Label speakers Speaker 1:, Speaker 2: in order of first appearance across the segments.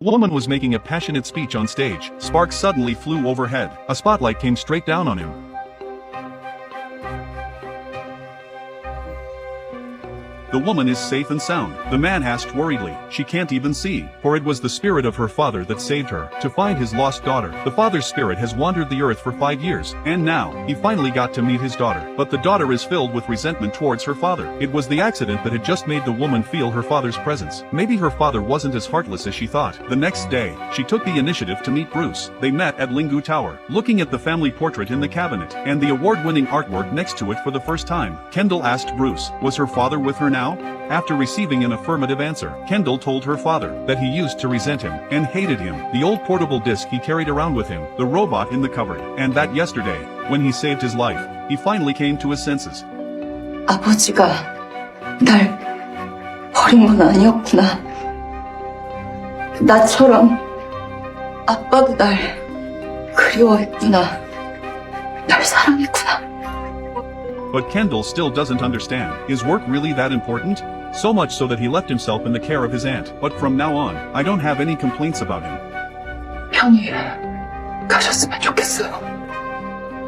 Speaker 1: Woman was making a passionate speech on stage. Sparks suddenly flew overhead. A spotlight came straight down on him. The woman is safe and sound. The man asked worriedly. She can't even see, for it was the spirit of her father that saved her. To find his lost daughter, the father's spirit has wandered the earth for 5 years, and now, he finally got to meet his daughter. But the daughter is filled with resentment towards her father. It was the accident that had just made the woman feel her father's presence. Maybe her father wasn't as heartless as she thought. The next day, she took the initiative to meet Bruce. They met at Lingu Tower, looking at the family portrait in the cabinet, and the award-winning artwork next to it for the first time. Kendall asked Bruce, was her father with her now? After receiving an affirmative answer, Kendall told her father that he used to resent him and hated him, the old portable disc he carried around with him, the robot in the cupboard, and that yesterday, when he saved his life, he finally came to his senses.
Speaker 2: 아버지가 날 버린 건 아니었구나. 나처럼 아빠도 날 그리워했구나. 날 사랑했구나.
Speaker 1: But Kendall still doesn't understand. Is work really that important? So much so that he left himself in the care of his aunt. But from now on, I don't have any complaints about him.
Speaker 2: 편히 가셨으면 좋겠어요.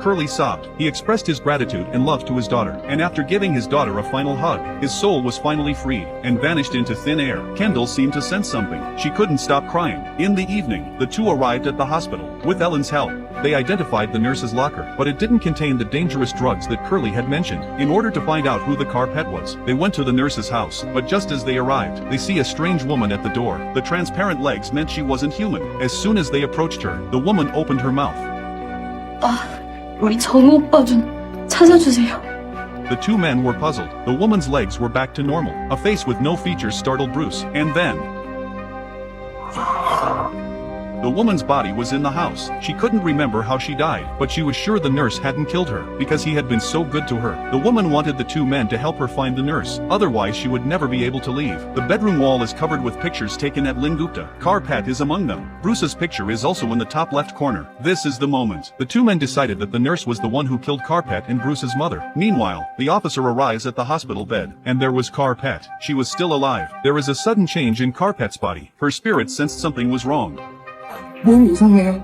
Speaker 1: Curly sobbed. He expressed his gratitude and love to his daughter, and after giving his daughter a final hug, his soul was finally freed and vanished into thin air. Kendall seemed to sense something. She couldn't stop crying. In the evening, the two arrived at the hospital. With Ellen's help, they identified the nurse's locker, but it didn't contain the dangerous drugs that Curly had mentioned. In order to find out who the car pet was, they went to the nurse's house, but just as they arrived, they see a strange woman at the door. The transparent legs meant she wasn't human. As soon as they approached her, the woman opened her mouth.
Speaker 2: 우리 정우 오빠 좀 찾아주세요.
Speaker 1: The two men were puzzled. The woman's legs were back to normal. A face with no features startled Bruce, and then the woman's body was in the house. She couldn't remember how she died, but she was sure the nurse hadn't killed her, because he had been so good to her. The woman wanted the two men to help her find the nurse, otherwise she would never be able to leave. The bedroom wall is covered with pictures taken at Lingupta. Karpat is among them. Bruce's picture is also in the top left corner. This is the moment. The two men decided that the nurse was the one who killed Karpat and Bruce's mother. Meanwhile, the officer arrives at the hospital bed, and there was Karpat. She was still alive. There is a sudden change in Karpat's body. Her spirit sensed something was wrong.
Speaker 2: 몸이 이상해요.